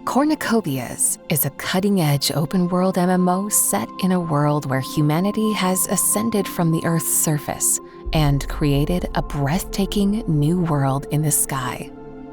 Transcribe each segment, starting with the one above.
Cornucopias is a cutting-edge open-world MMO set in a world where humanity has ascended from the Earth's surface and created a breathtaking new world in the sky.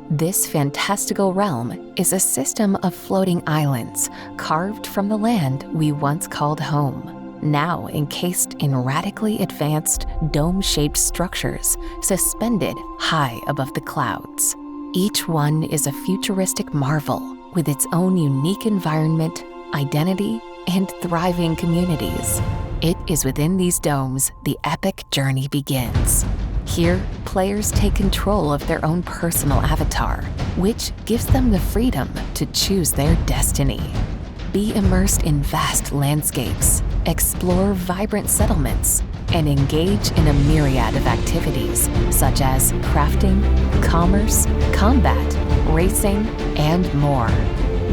This fantastical realm is a system of floating islands carved from the land we once called home, now encased in radically advanced dome-shaped structures suspended high above the clouds. Each one is a futuristic marvel with its own unique environment, identity, and thriving communities. It is within these domes the epic journey begins. Here, players take control of their own personal avatar, which gives them the freedom to choose their destiny. Be immersed in vast landscapes, explore vibrant settlements, and engage in a myriad of activities such as crafting, commerce, combat, racing, and more.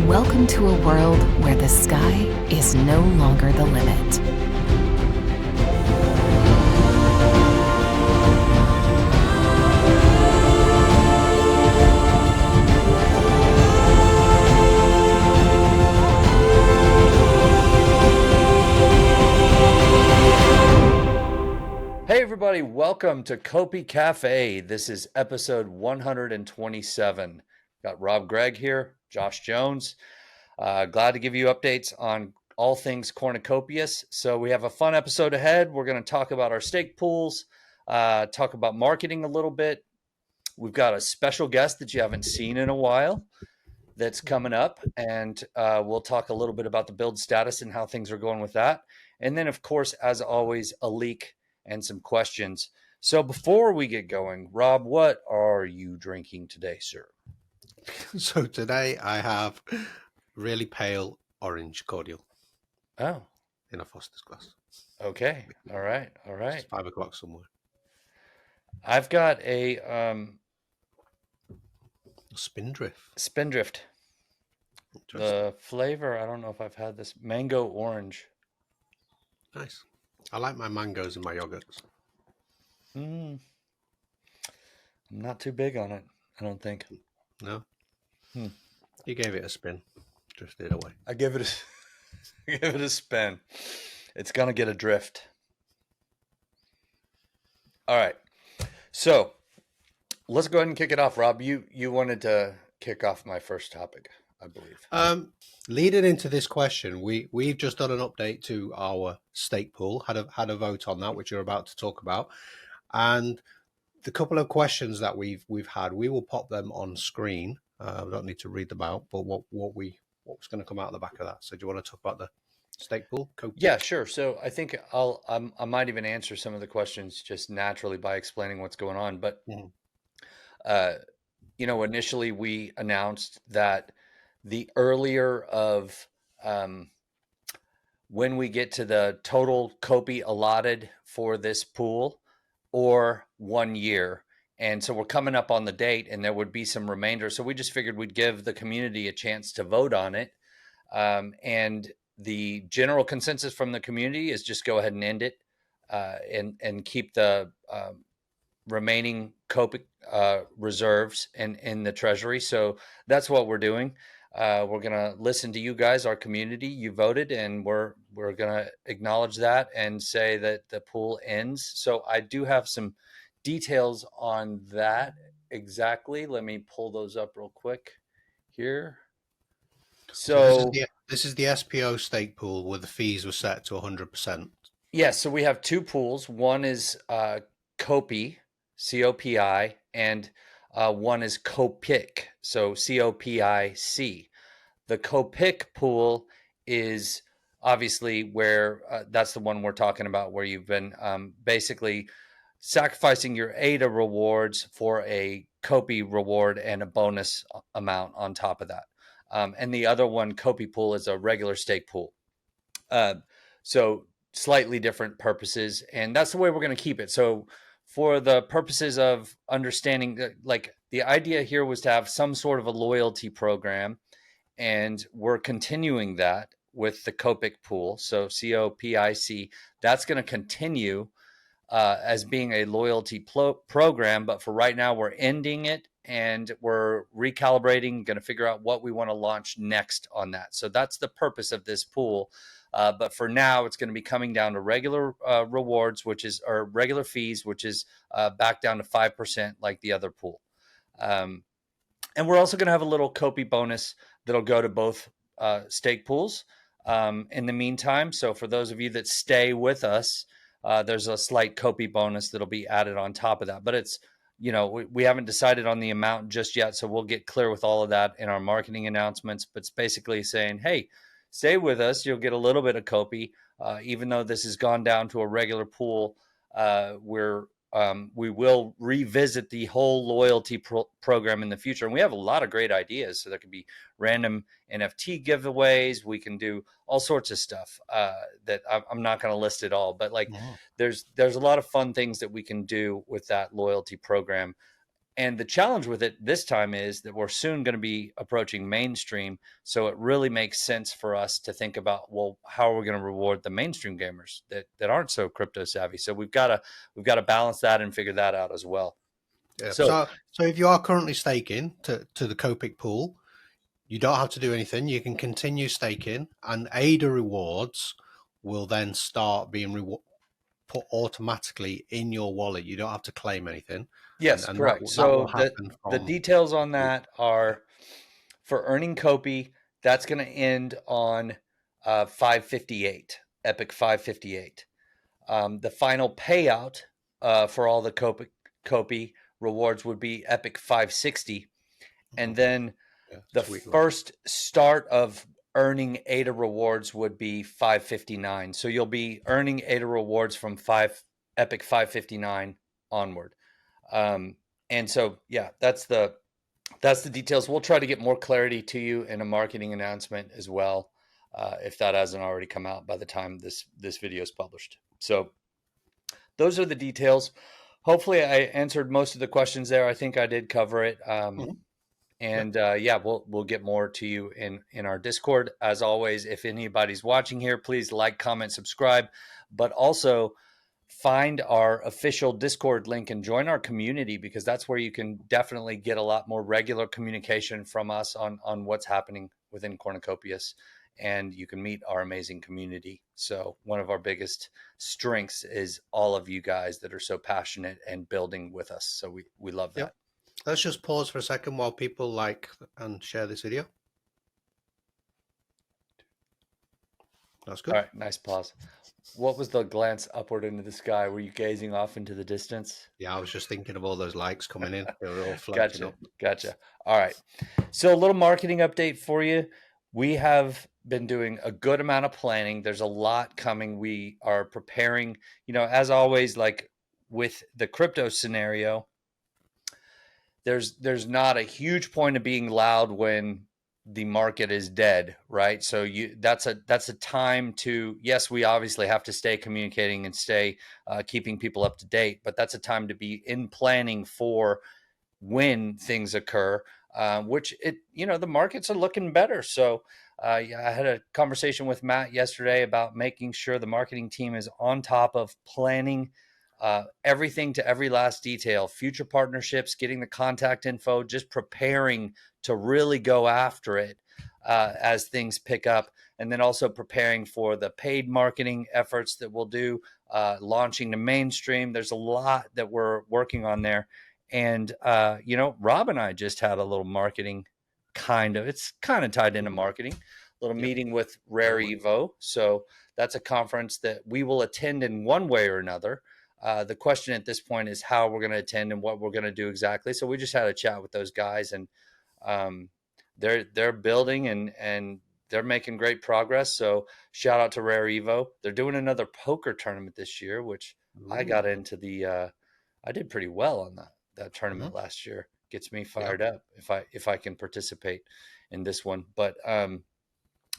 Welcome to a world where the sky is no longer the limit. Hey everybody, welcome to COPICafe. This is episode 127. Got Rob Gregg here, Josh Jones. Glad to give you updates on all things Cornucopias. So we have a fun episode ahead. We're going to talk about our stake pools, talk about marketing a little bit. We've got a special guest that you haven't seen in a while that's coming up, and we'll talk a little bit about the build status and how things are going with that. And then, of course, as always, a leak and some questions. So before we get going, Rob, what are you drinking today, sir? So today I have really pale orange cordial. Oh. In a Foster's glass. Okay. All right. It's 5 o'clock somewhere. I've got a Spindrift. The flavor, I don't know if I've had this. Mango orange. Nice. I like my mangoes and my yogurts. I'm not too big on it, I don't think. No? You gave it a spin. Drifted away. I give it a spin. It's going to get a drift. All right. So let's go ahead and kick it off. Rob, you wanted to kick off my first topic, I believe. Leading into this question, we've just done an update to our stake pool, had a vote on that, which you're about to talk about. And the couple of questions that we've had, we will pop them on screen. We don't need to read them out, but what's going to come out of the back of that? So do you want to talk about the stake pool? Yeah, sure. So I think I might even answer some of the questions just naturally by explaining what's going on. But initially we announced that the earlier of when we get to the total COPI allotted for this pool, or 1 year. And so we're coming up on the date and there would be some remainder. So we just figured we'd give the community a chance to vote on it. And the general consensus from the community is just go ahead and end it and keep the remaining COPI reserves in the treasury. So that's what we're doing. We're going to listen to you guys, our community. You voted, and we're going to acknowledge that and say that the pool ends. So I do have some details on that exactly. Let me pull those up real quick here. So this is the SPO stake pool where the fees were set to 100%. Yes. So we have two pools. One is COPI, COPI, and one is COPIC, so COPIC. The COPIC pool is obviously where that's the one we're talking about, where you've been basically sacrificing your ADA rewards for a COPI reward and a bonus amount on top of that. And the other one, COPI pool, is a regular stake pool. So slightly different purposes, and that's the way we're going to keep it. So for the purposes of understanding, like the idea here was to have some sort of a loyalty program, and we're continuing that with the COPIC pool. So COPIC, that's going to continue as being a loyalty program. But for right now, we're ending it and we're recalibrating, going to figure out what we want to launch next on that. So that's the purpose of this pool. But for now, it's going to be coming down to regular rewards, or regular fees, which is back down to 5% like the other pool. And we're also going to have a little COPI bonus that'll go to both stake pools in the meantime. So for those of you that stay with us, there's a slight COPI bonus that'll be added on top of that. But it's, we haven't decided on the amount just yet. So we'll get clear with all of that in our marketing announcements. But it's basically saying, hey, stay with us. You'll get a little bit of COPI. Even though this has gone down to a regular pool, we will revisit the whole loyalty program in the future. And we have a lot of great ideas. So there could be random NFT giveaways. We can do all sorts of stuff that I'm not going to list it all. But there's a lot of fun things that we can do with that loyalty program. And the challenge with it this time is that we're soon going to be approaching mainstream. So it really makes sense for us to think about, well, how are we going to reward the mainstream gamers that aren't so crypto savvy? So we've got to balance that and figure that out as well. Yeah. So if you are currently staking to the Copic pool, you don't have to do anything. You can continue staking, and ADA rewards will then start being put automatically in your wallet. You don't have to claim anything. Yes, and correct. So the details on that are for earning COPI, that's going to end on 558, Epic 558. The final payout for all the COPI rewards would be Epic 560. And then the first start of earning ADA rewards would be 559. So you'll be earning ADA rewards from Epic 559 onward. And so, yeah, that's the details. We'll try to get more clarity to you in a marketing announcement as well, if that hasn't already come out by the time this video is published. So those are the details. Hopefully I answered most of the questions there. I think I did cover it. And we'll get more to you in our Discord. As always, if anybody's watching here, please like, comment, subscribe, but also find our official Discord link and join our community, because that's where you can definitely get a lot more regular communication from us on what's happening within Cornucopias, and you can meet our amazing community. So one of our biggest strengths is all of you guys that are so passionate and building with us. So we love that. Yep. Let's just pause for a second while people like and share this video. That's good. All right, nice pause. What was the glance upward into the sky? Were you gazing off into the distance? Yeah, I was just thinking of all those likes coming in. They were all floating up. Gotcha. All right. So a little marketing update for you. We have been doing a good amount of planning. There's a lot coming. We are preparing, as always, like with the crypto scenario, there's not a huge point of being loud when the market is dead, right? So that's a time to, yes, we obviously have to stay communicating and stay keeping people up to date, but that's a time to be in planning for when things occur, which the markets are looking better. So I had a conversation with Matt yesterday about making sure the marketing team is on top of planning everything to every last detail, future partnerships, getting the contact info, just preparing to really go after it as things pick up. And then also preparing for the paid marketing efforts that we'll do, launching the mainstream. There's a lot that we're working on there. And, Rob and I just had a little marketing it's kind of tied into marketing, little meeting with Rare Evo. So that's a conference that we will attend in one way or another. The question at this point is how we're going to attend and what we're going to do exactly. So we just had a chat with those guys, and they're building and they're making great progress. So shout out to Rare Evo. They're doing another poker tournament this year, which I got into I did pretty well on that tournament last year. Gets me fired up if I can participate in this one. But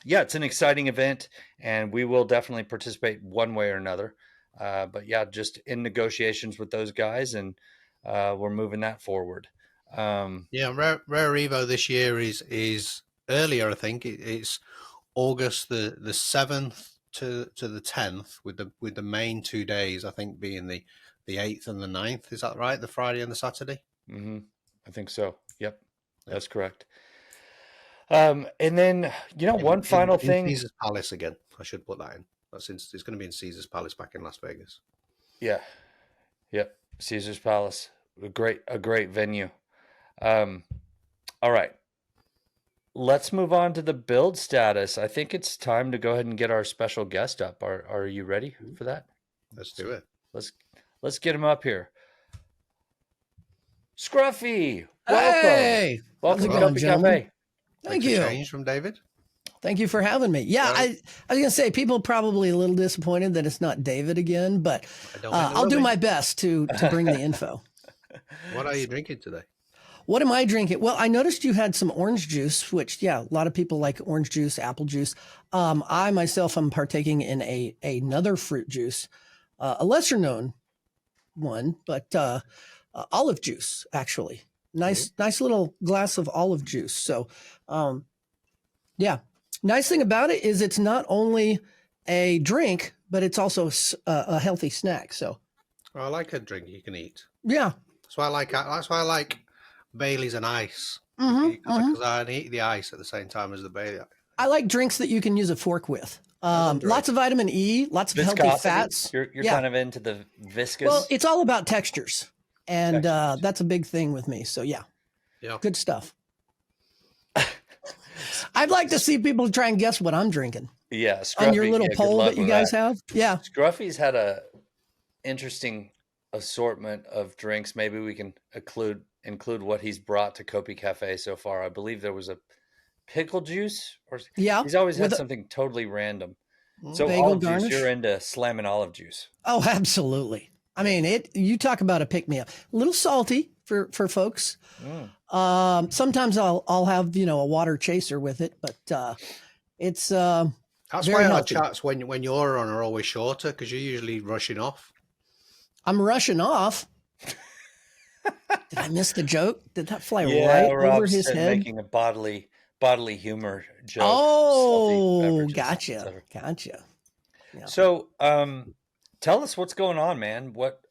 it's an exciting event, and we will definitely participate one way or another. But just in negotiations with those guys, and we're moving that forward. Rare Evo this year is earlier. I think it's August the 7th to the 10th, with the main 2 days, I think, being the 8th and the 9th. Is that right? The Friday and the Saturday. Mm-hmm. I think so. Yep, that's correct. And then one final in thing. Caesar's Palace again. I should put that in. It's going to be in Caesar's Palace back in Las Vegas. Yeah. Yep. Caesar's Palace. A great venue. All right. Let's move on to the build status. I think it's time to go ahead and get our special guest up. Are you ready for that? Let's do it. Let's get him up here. Scruffy, welcome. Hey, Welcome to going, COPICafe. Thank you. Change from David. Thank you for having me. Yeah, Right. I was going to say, people probably a little disappointed that it's not David again, but I'll do my best to bring the info. What are you drinking today? What am I drinking? Well, I noticed you had some orange juice, which, yeah, a lot of people like orange juice, apple juice. I myself am partaking in another fruit juice, a lesser known one, but olive juice, actually. Nice little glass of olive juice. So, yeah. Nice thing about it is it's not only a drink, but it's also a healthy snack. So, Well, I like a drink you can eat. yeah. That's why I like Bailey's and ice. Mm-hmm, Because I eat the ice at the same time as the Bailey. I like drinks that you can use a fork with. Lots of vitamin E, lots of Viscosity. healthy fats. You're kind of into the viscous. Well, it's all about textures. And that's a big thing with me. So, yeah. Good stuff. I'd like to see people try and guess what I'm drinking. Yeah, Scruffy, on your little poll that you guys have. Yeah. Scruffy's had a interesting assortment of drinks. Maybe we can include what he's brought to COPICafe so far. I believe there was a pickle juice, or he's always had something totally random. So olive juice, you're into slamming olive juice. Oh, absolutely. I mean, you talk about a pick me up. A little salty for folks. Sometimes I'll have a water chaser with it, but it's that's why our chats when you're on are always shorter, because you're usually rushing off. I'm rushing off. Did I miss the joke? Did that fly right over his head? Making a bodily humor joke. Oh, gotcha. Yeah. So, tell us what's going on, man. What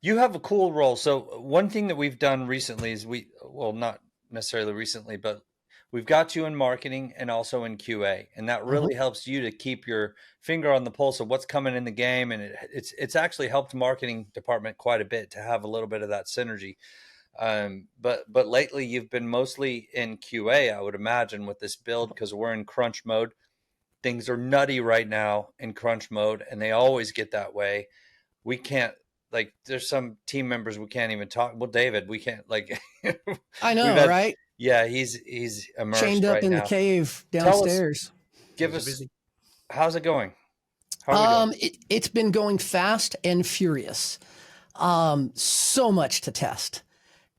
you have a cool role. So one thing that we've done recently is not necessarily recently, but we've got you in marketing and also in QA, and that really helps you to keep your finger on the pulse of what's coming in the game. And it's actually helped marketing department quite a bit to have a little bit of that synergy. But lately you've been mostly in QA, I would imagine, with this build, because we're in crunch mode. Things are nutty right now in crunch mode, and they always get that way. We can't, there's some team members we can't even talk. Well, David, we can't, I know, right? Yeah, he's immersed chained up in the cave downstairs. How's it going? It's been going fast and furious. So much to test.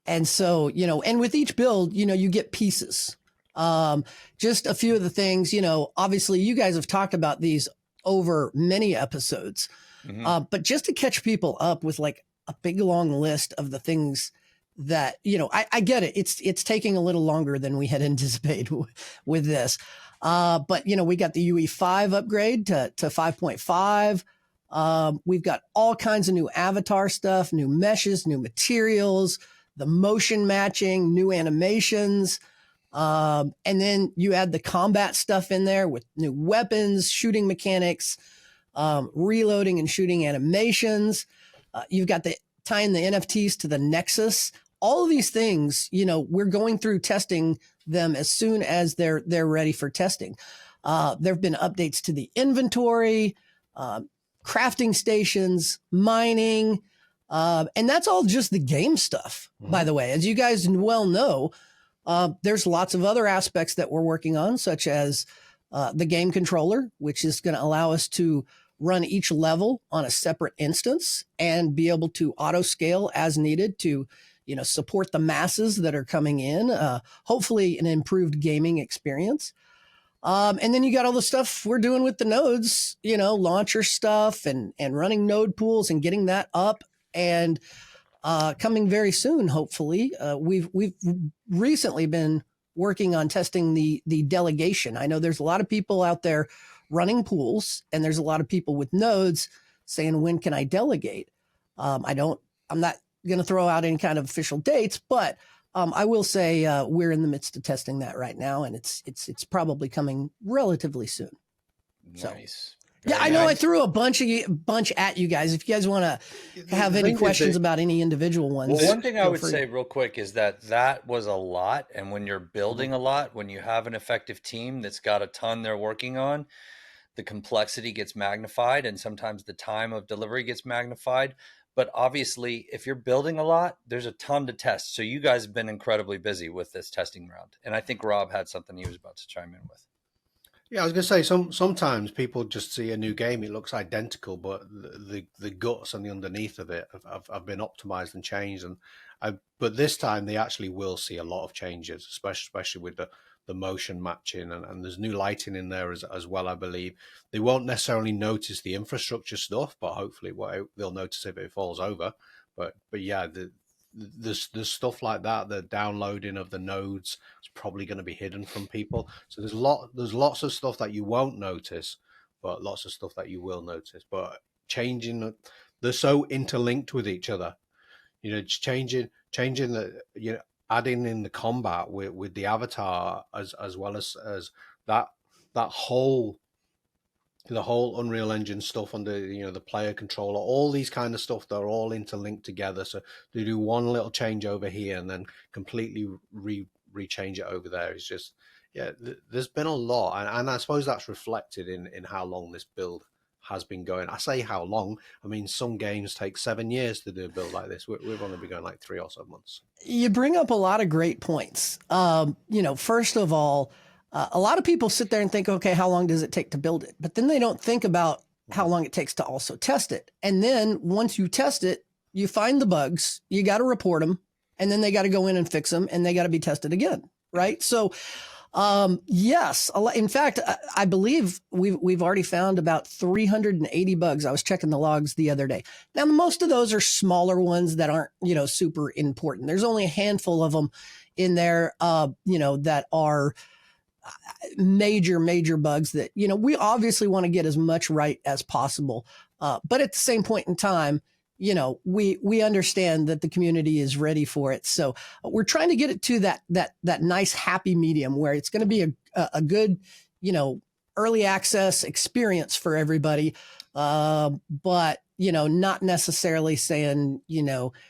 And so, and with each build, you get pieces. Just a few of the things, obviously you guys have talked about these over many episodes, but just to catch people up with a big long list of the things that, I get it. It's taking a little longer than we had anticipated with this. But we got the UE5 upgrade to 5.5. We've got all kinds of new avatar stuff, new meshes, new materials, the motion matching, new animations. And then you add the combat stuff in there with new weapons, shooting mechanics, reloading and shooting animations. You've got tying the NFTs to the Nexus. All of these things, we're going through testing them as soon as they're ready for testing. There have been updates to the inventory, crafting stations, mining, and that's all just the game stuff, by the way. As you guys well know, there's lots of other aspects that we're working on, such as the game controller, which is going to allow us to run each level on a separate instance and be able to auto scale as needed to support the masses that are coming in, hopefully an improved gaming experience. And then you got all the stuff we're doing with the nodes, launcher stuff and running node pools and getting that up and coming very soon, hopefully. We've recently been working on testing the delegation. I know there's a lot of people out there running pools, and there's a lot of people with nodes saying, when can I delegate? I'm not going to throw out any kind of official dates, but I will say we're in the midst of testing that right now, and it's probably coming relatively soon. Nice. Yeah, I know. I threw a bunch at you guys. If you guys want to have any questions about any individual ones. Well, one thing I would say real quick is that was a lot. And when you're building a lot, when you have an effective team that's got a ton they're working on, the complexity gets magnified, and sometimes the time of delivery gets magnified. But obviously, if you're building a lot, there's a ton to test. So you guys have been incredibly busy with this testing round. And I think Rob had something he was about to chime in with. Yeah, I was going to say sometimes people just see a new game, it looks identical, but the guts and the underneath of it have been optimized and changed. But this time they actually will see a lot of changes, especially with the motion matching, and there's new lighting in there as well, I believe. They won't necessarily notice the infrastructure stuff, but hopefully they'll notice if it falls over. But yeah, there's stuff like that. The downloading of the nodes is probably going to be hidden from people. So there's lots of stuff that you won't notice, but lots of stuff that you will notice. But they're so interlinked with each other. Just changing the adding in the combat with the avatar as well as that whole the whole Unreal Engine stuff on the player controller, all these kind of stuff, they're all interlinked together. So they do one little change over here and then completely rechange it over there. It's just, there's been a lot. And I suppose that's reflected in how long this build has been going. I say how long, I mean, some games take 7 years to do a build like this. We've only been going like 3 or so months. You bring up a lot of great points. First of all, a lot of people sit there and think, okay, how long does it take to build it? But then they don't think about how long it takes to also test it. And then once you test it, you find the bugs, you got to report them, and then they got to go in and fix them, and they got to be tested again, right? So, yes, in fact, I believe we've already found about 380 bugs. I was checking the logs the other day. Now, most of those are smaller ones that aren't, super important. There's only a handful of them in there, that are major bugs that, we obviously want to get as much right as possible. But at the same point in time, we understand that the community is ready for it. So we're trying to get it to that nice happy medium where it's going to be a good, early access experience for everybody. But, not necessarily saying,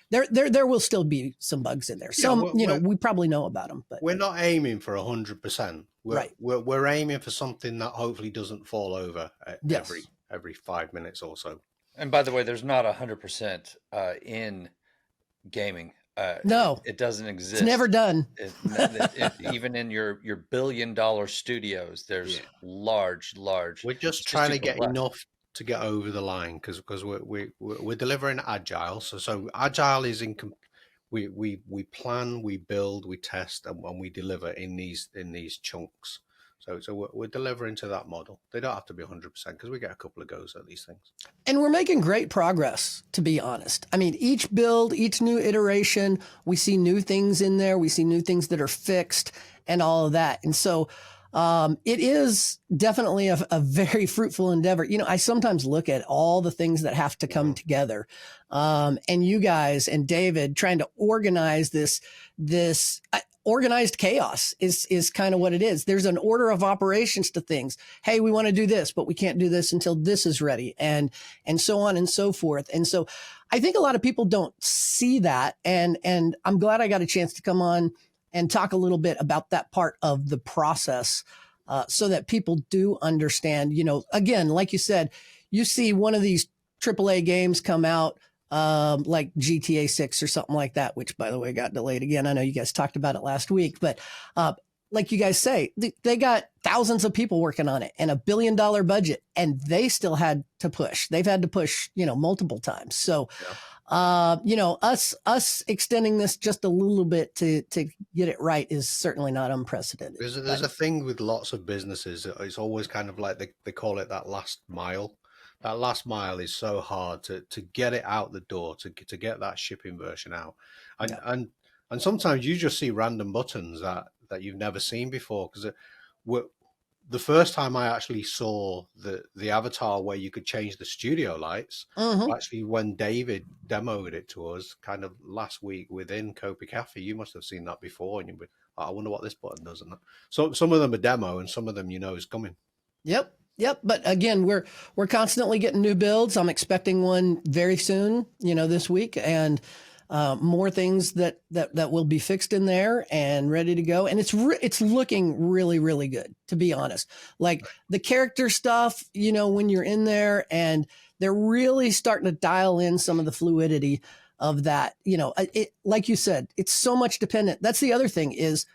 there will still be some bugs in there. Some, we probably know about them, but we're not aiming for 100%. Right. We're aiming for something that hopefully doesn't fall over every 5 minutes or so. And by the way, there's not 100% in gaming. No, it doesn't exist. It's never done. Even in your $1 billion studios, there's large. We're just trying to get enough to get over the line because we're delivering agile. So agile is we plan, we build, we test, and we deliver in these chunks. So we're delivering to that model. They don't have to be 100% because we get a couple of goes at these things. And we're making great progress, to be honest. I mean, each build, each new iteration, we see new things in there. We see new things that are fixed and all of that. And so it is definitely a very fruitful endeavor. I sometimes look at all the things that have to come together. And you guys and David trying to organize this organized chaos is kind of what it is. There's an order of operations to things. Hey, we want to do this, but we can't do this until this is ready, and so on and so forth. And so I think a lot of people don't see that. And I'm glad I got a chance to come on and talk a little bit about that part of the process, so that people do understand, again, like you said, you see one of these AAA games come out, like GTA 6 or something like that, which by the way got delayed again. I know you guys talked about it last week, but like you guys say, they got thousands of people working on it and $1 billion budget, and they still had to push. They've had to push, multiple times. So, us extending this just a little bit to get it right is certainly not unprecedented. There's a thing with lots of businesses. It's always kind of like they call it that last mile. That last mile is so hard to get it out the door, to get that shipping version out. And sometimes you just see random buttons that you've never seen before, because the first time I actually saw the avatar where you could change the studio lights, actually when David demoed it to us kind of last week within COPICafe, you must have seen that before, and you'd be, oh, I wonder what this button does. And that. So some of them are demo, and some of them is coming. Yep. But again, we're constantly getting new builds. I'm expecting one very soon, this week, and more things that will be fixed in there and ready to go. And it's looking really, really good, to be honest. Like the character stuff, when you're in there, and they're really starting to dial in some of the fluidity of that. It, like you said, it's so much dependent. That's the other thing is,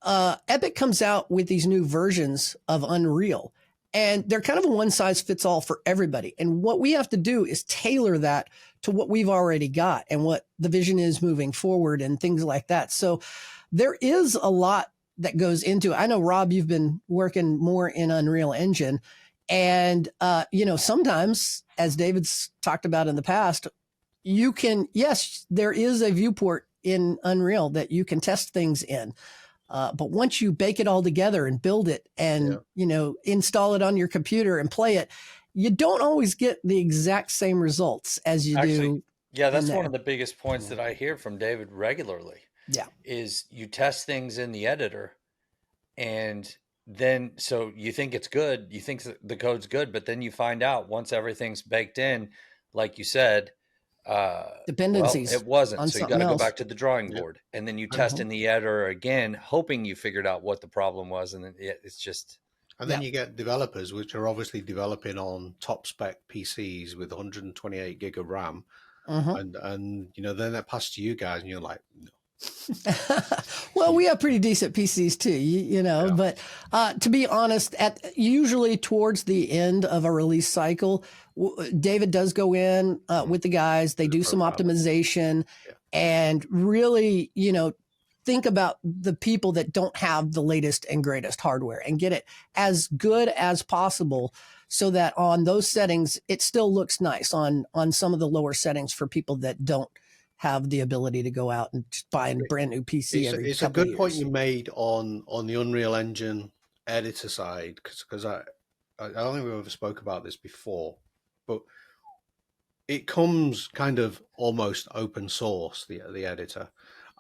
Epic comes out with these new versions of Unreal, and they're kind of a one size fits all for everybody. And what we have to do is tailor that to what we've already got and what the vision is moving forward and things like that. So there is a lot that goes into it. I know, Rob, you've been working more in Unreal Engine, and, sometimes, as David's talked about in the past, yes, there is a viewport in Unreal that you can test things in. But once you bake it all together and build it and, install it on your computer and play it, you don't always get the exact same results as you do. Yeah, that's one of the biggest points that I hear from David regularly. Yeah. Is you test things in the editor, and then so you think it's good, you think the code's good, but then you find out once everything's baked in, like you said, dependencies. It wasn't. So you got to go back to the drawing board, and then you test in the editor again, hoping you figured out what the problem was, and then it's just. And then you get developers which are obviously developing on top spec PCs with 128 gig of RAM, and then that passes to you guys, and you're like, no. Well, we have pretty decent PCs too, but to be honest, usually towards the end of a release cycle, David does go in with the guys. They do some optimization and really, think about the people that don't have the latest and greatest hardware and get it as good as possible so that on those settings, it still looks nice on some of the lower settings for people that don't have the ability to go out and just buy a brand new PC. It's a good point you made on the Unreal Engine editor side, because I don't think we've ever spoke about this before, but it comes kind of almost open source, the editor,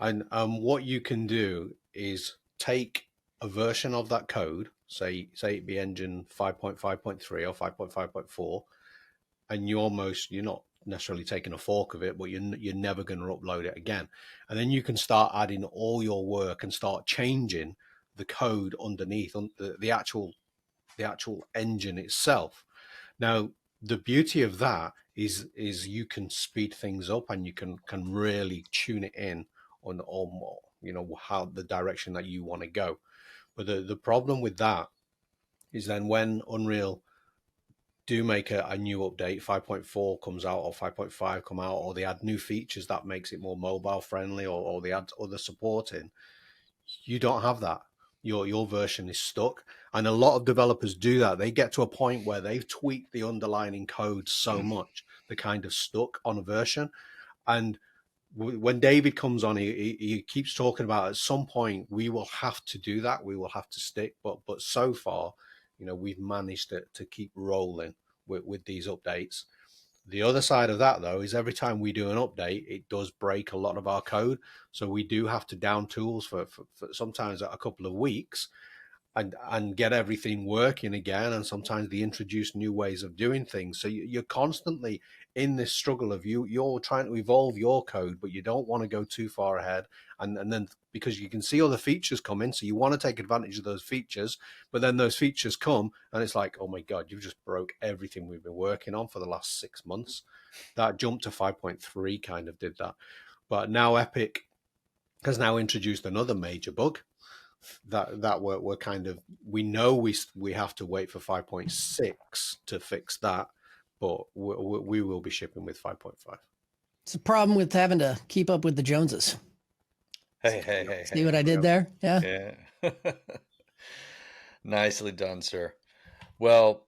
and what you can do is take a version of that code, say it be Engine 5.5.3 or 5.5.4, and you're not necessarily taking a fork of it, but you're never going to upload it again. And then you can start adding all your work and start changing the code underneath on the actual engine itself. Now, the beauty of that is you can speed things up, and you can really tune it in on how the direction that you want to go. But the problem with that is then when Unreal do make a new update, 5.4 comes out or 5.5 come out, or they add new features that makes it more mobile friendly, or they add other support in, you don't have that. Your version is stuck. And a lot of developers do that. They get to a point where they've tweaked the underlying code so much, they're kind of stuck on a version. And when David comes on, he keeps talking about at some point we will have to do that. We will have to stick. But so far, we've managed to keep rolling with these updates. The other side of that, though, is every time we do an update, it does break a lot of our code. So we do have to down tools for sometimes a couple of weeks and get everything working again. And sometimes they introduce new ways of doing things. So you're constantly in this struggle of you're trying to evolve your code, but you don't want to go too far ahead. And then because you can see other features come in, so you want to take advantage of those features, but then those features come and it's like, oh my God, you've just broke everything we've been working on for the last 6 months. That jump to 5.3 kind of did that. But now Epic has now introduced another major bug that we're kind of, we know we have to wait for 5.6 to fix that, but we will be shipping with 5.5. It's a problem with having to keep up with the Joneses. Hey. See what I did there? Yeah. Nicely done, sir. Well,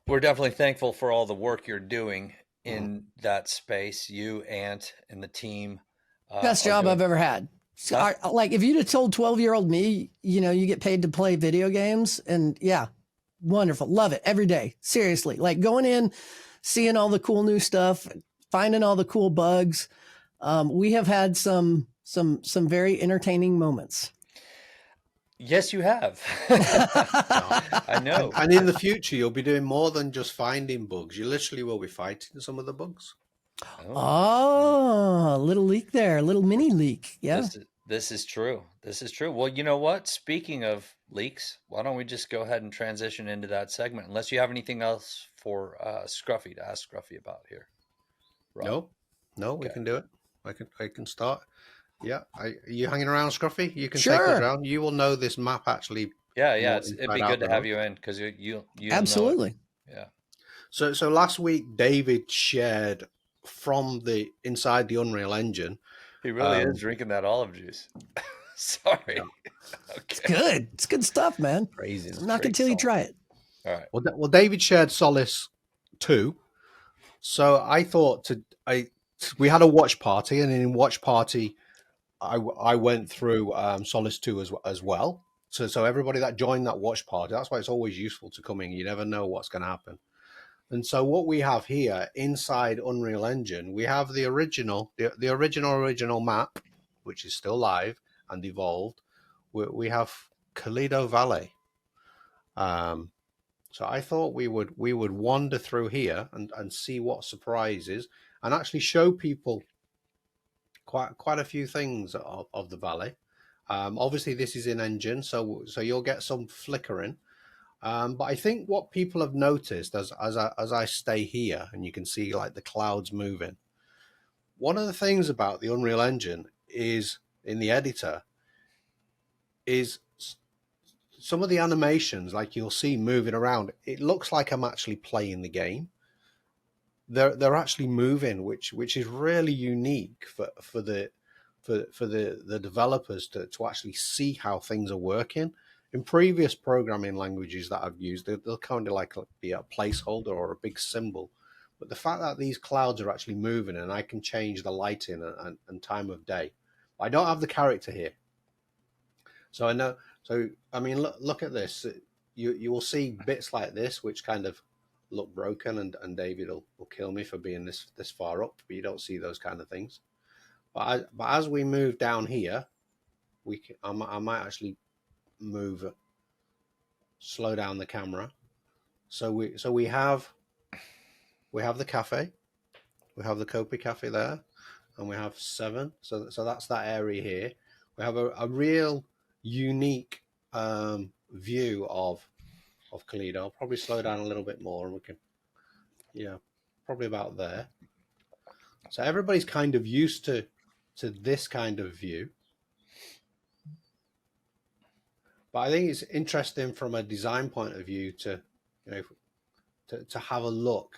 we're definitely thankful for all the work you're doing in that space. You, Ant, and the team. Best job I've ever had. Like if you'd have told 12-year-old me, you get paid to play video games, and yeah, wonderful. Love it every day. Seriously. Like going in, seeing all the cool new stuff, finding all the cool bugs. We have had some very entertaining moments. Yes, you have. I know. And in the future, you'll be doing more than just finding bugs. You literally will be fighting some of the bugs. Oh, a little leak there, a little mini leak. Yeah. This is true. This is true. Well, you know what? Speaking of leaks, why don't we just go ahead and transition into that segment? Unless you have anything else for Scruffy to ask Scruffy about here. Rob? No, we can do it. I can start. Yeah, are you hanging around, Scruffy? You can Sure. take us around. You will know this map actually. Yeah. It'd be good to have you in because you absolutely. Yeah. So last week, David shared from the inside the Unreal Engine. He really is drinking that olive juice. Sorry. Yeah. Okay. It's good. It's good stuff, man. Crazy. I'm not until you try it. All right. Well, David shared Solace 2. So I thought we had a watch party, and in watch party, I went through Solace 2 as well. So everybody that joined that watch party, that's why it's always useful to come in. You never know what's going to happen. And so what we have here inside Unreal Engine, we have the original map, which is still live and evolved. We have Kalido Valley. So I thought we would wander through here and see what surprises and actually show people quite a few things of the valley. Obviously, this is in engine, so you'll get some flickering. But I think what people have noticed as I stay here, and you can see like the clouds moving. One of the things about the Unreal Engine is in the editor is some of the animations, like you'll see moving around. It looks like I'm actually playing the game. They're actually moving, which is really unique for the developers to actually see how things are working. In previous programming languages that I've used, they'll kind of like be a placeholder or a big symbol. But the fact that these clouds are actually moving and I can change the lighting and time of day. I don't have the character here. So I know. So, I mean, look at this. You will see bits like this, which kind of look broken, and David will kill me for being this far up, but you don't see those kind of things. But as we move down here, I might actually slow down the camera. So we have the cafe, we have the COPICafe there, and we have 7. So that's that area here. We have a real unique view of Kalido. I'll probably slow down a little bit more, and we can, probably about there. So everybody's kind of used to this kind of view. But I think it's interesting from a design point of view to have a look,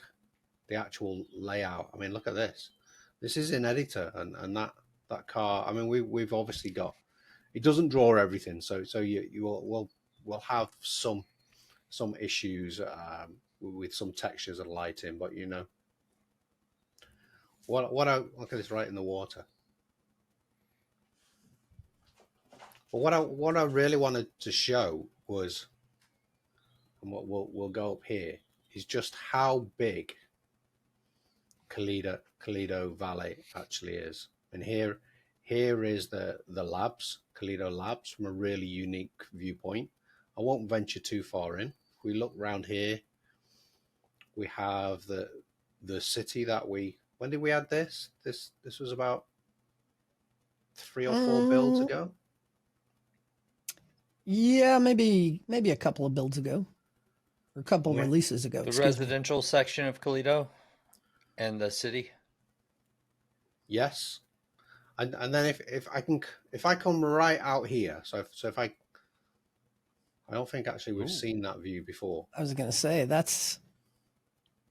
the actual layout. I mean, look at this. This is in editor, and that car. I mean, we've obviously got. It doesn't draw everything, so you will have some issues with some textures and lighting, but what I look at this right in the water. But what I really wanted to show was, and what we'll go up here, is just how big Kalido Valley actually is. And here is the labs, Kalido Labs, from a really unique viewpoint. I won't venture too far in. If we look around here, we have the city that when did we add this? This was about 3 or 4 builds ago. Yeah, maybe a couple of builds ago, or a couple of releases ago. The residential section of Kalido and the city. Yes, and then if I come right out here, so if I don't think actually we've seen that view before. I was going to say that's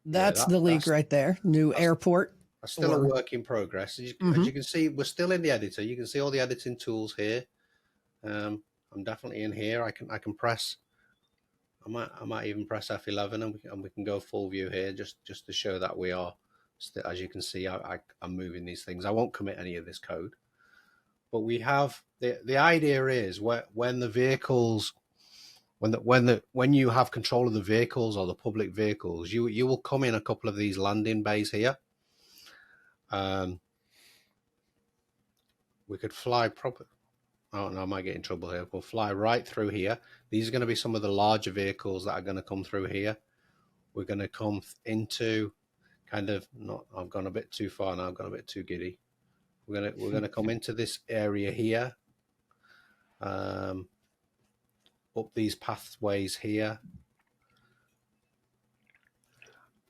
the leak right there. New airport. That's still a work in progress. As you can see, we're still in the editor. You can see all the editing tools here. I'm definitely in here. I can press. I might even press F11 and we can go full view here just to show that we are. As you can see, I'm moving these things. I won't commit any of this code, but we have the idea is when the vehicles, when you have control of the vehicles or the public vehicles, you will come in a couple of these landing bays here. We could fly proper. Oh no, I might get in trouble here. We'll fly right through here. These are going to be some of the larger vehicles that are going to come through here. We're going to come into kind of not. I've gone a bit too far now. I've gone a bit too giddy. We're gonna come into this area here. Up these pathways here,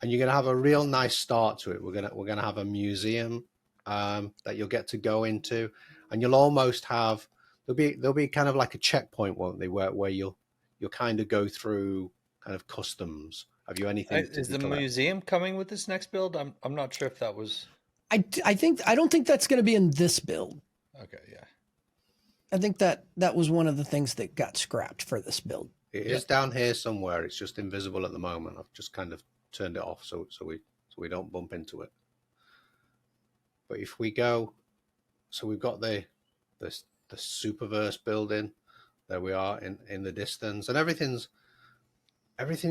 and you're gonna have a real nice start to it. We're gonna have a museum that you'll get to go into, and you'll almost have there'll be kind of like a checkpoint, won't they, where you'll kind of go through kind of customs. Have you anything? Is the museum coming with this next build? I'm not sure if that was. I don't think that's going to be in this build. Okay, yeah. I think that was one of the things that got scrapped for this build. It is down here somewhere. It's just invisible at the moment. I've just kind of turned it off so we don't bump into it. But if we go, so we've got the Superverse building. There we are in the distance, and everything's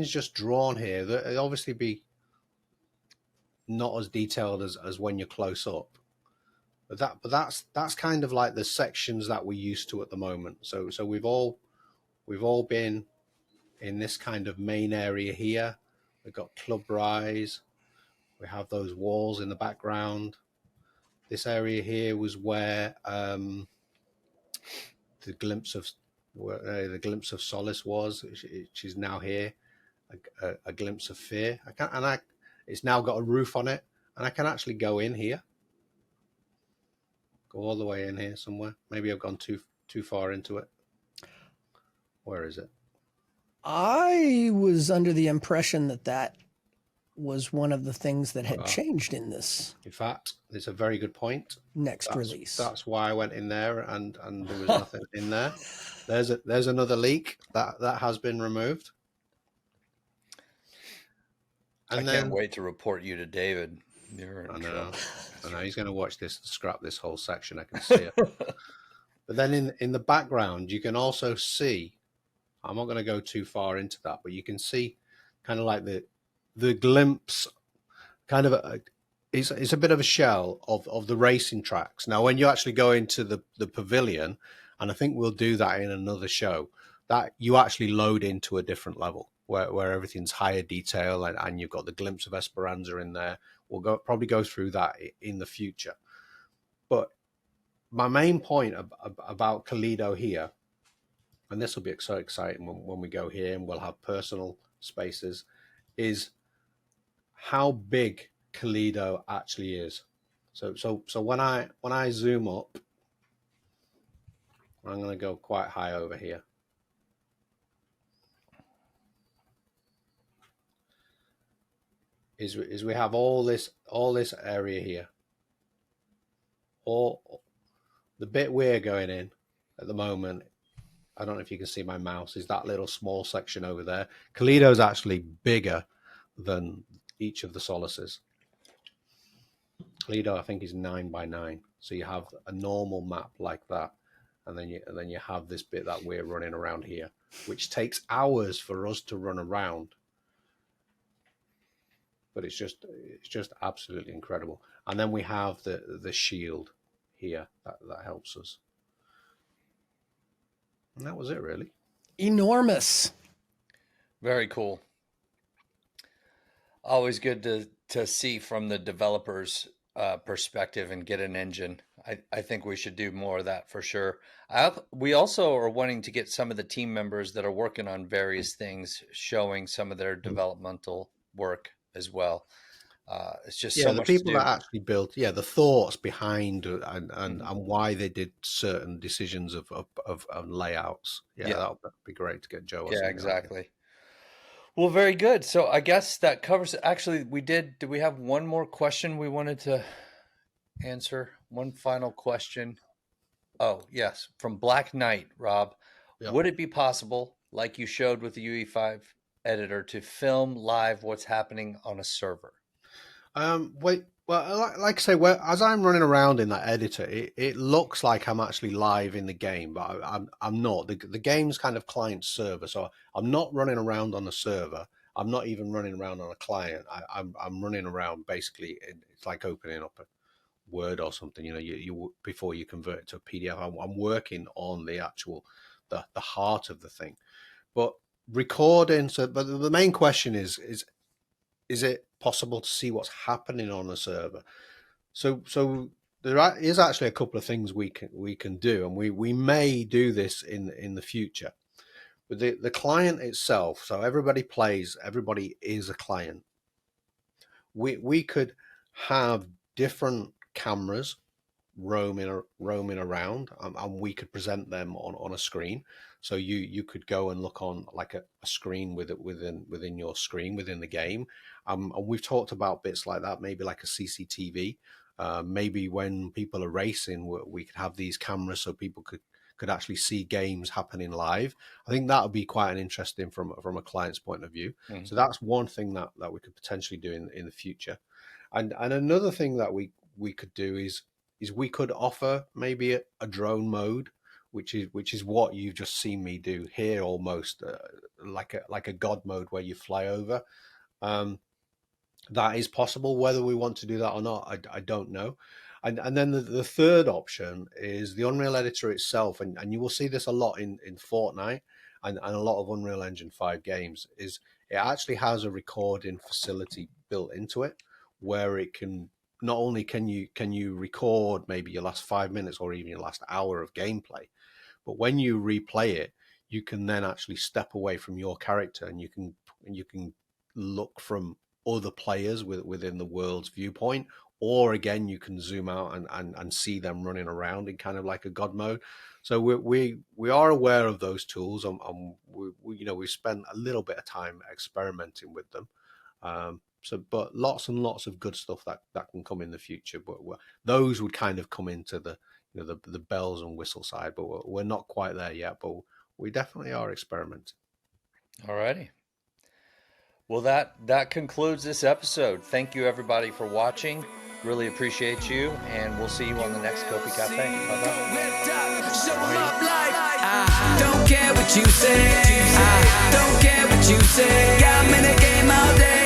just drawn here. It'll obviously be not as detailed as when you're close up, but that's kind of like the sections that we're used to at the moment. So we've all been in this kind of main area here. We've got Club Rise. We have those walls in the background. This area here was where the glimpse of solace was, which is now here. A glimpse of fear. It's now got a roof on it, and I can actually go in here. Go all the way in here somewhere. Maybe I've gone too far into it. Where is it? I was under the impression that was one of the things that had changed in this. In fact, it's a very good point. Next release. That's why I went in there, and there was nothing in there. There's another leak that has been removed. And I can't wait to report you to David. I know. He's going to watch this and scrap this whole section. I can see it. But then in the background, you can also see. I'm not going to go too far into that, but you can see kind of like the glimpse. Kind of it's a bit of a shell of the racing tracks. Now, when you actually go into the pavilion, and I think we'll do that in another show, that you actually load into a different level. Where everything's higher detail and you've got the glimpse of Esperanza in there. We'll probably go through that in the future. But my main point about Kalido here, and this will be so exciting when we go here and we'll have personal spaces, is how big Kalido actually is. So when I zoom up, I'm going to go quite high over here. Is we have all this area here. All the bit we're going in at the moment, I don't know if you can see my mouse, is that little small section over there. Kalido's actually bigger than each of the solaces. Kalido, I think, is 9 by 9. So you have a normal map like that, and then you have this bit that we're running around here, which takes hours for us to run around. But it's just absolutely incredible. And then we have the shield here that helps us. And that was it, really. Enormous. Very cool. Always good to see from the developer's perspective and get an engine. I think we should do more of that for sure. We also are wanting to get some of the team members that are working on various things, showing some of their developmental work as well. It's just so much the people to do. that actually built the thoughts behind and why they did certain decisions of layouts. That would be great to get Joe. Yeah, exactly. Well, very good. So I guess that covers. Actually, did we have one more question we wanted to answer? One final question. Oh yes, from Black Knight, Rob. Yep. Would it be possible, like you showed with the UE5 editor, to film live what's happening on a server? Wait, Well, like I say, as I'm running around in that editor, it looks like I'm actually live in the game, but I'm not. The game's kind of client server, so I'm not running around on a server. I'm not even running around on a client. I'm running around basically. It's like opening up a Word or something. You know, you before you convert it to a PDF. I'm working on the actual the heart of the thing, but recording. So, but the main question is it possible to see what's happening on a server? So there is actually a couple of things we can do, and we may do this in the future. But the client itself, so everybody is a client. We could have different cameras roaming around, and we could present them on a screen. So you could go and look on like a screen within your screen within the game. And we've talked about bits like that, maybe like a CCTV. Maybe when people are racing, we could have these cameras so people could actually see games happening live. I think that would be quite an interesting from a client's point of view. Mm-hmm. So that's one thing that we could potentially do in the future. And another thing that we could do is we could offer maybe a drone mode, which is what you've just seen me do here, almost like a god mode where you fly over. That is possible. Whether we want to do that or not, I don't know. And then the third option is the Unreal Editor itself, and you will see this a lot in Fortnite and a lot of Unreal Engine 5 games, is it actually has a recording facility built into it where it can not only can you record maybe your last 5 minutes or even your last hour of gameplay, but when you replay it, you can then actually step away from your character and you can look from other players within the world's viewpoint, or again you can zoom out and see them running around in kind of like a god mode. So we are aware of those tools, and we spent a little bit of time experimenting with them. But lots and lots of good stuff that can come in the future. But those would kind of come into the bells and whistle side. But we're not quite there yet. But we definitely are experimenting. All righty. Well, that concludes this episode. Thank you everybody for watching. Really appreciate you, and we'll see you on the next COPICafe. Bye-bye. Don't care what you say. I don't care what you say. Got me in the game all day.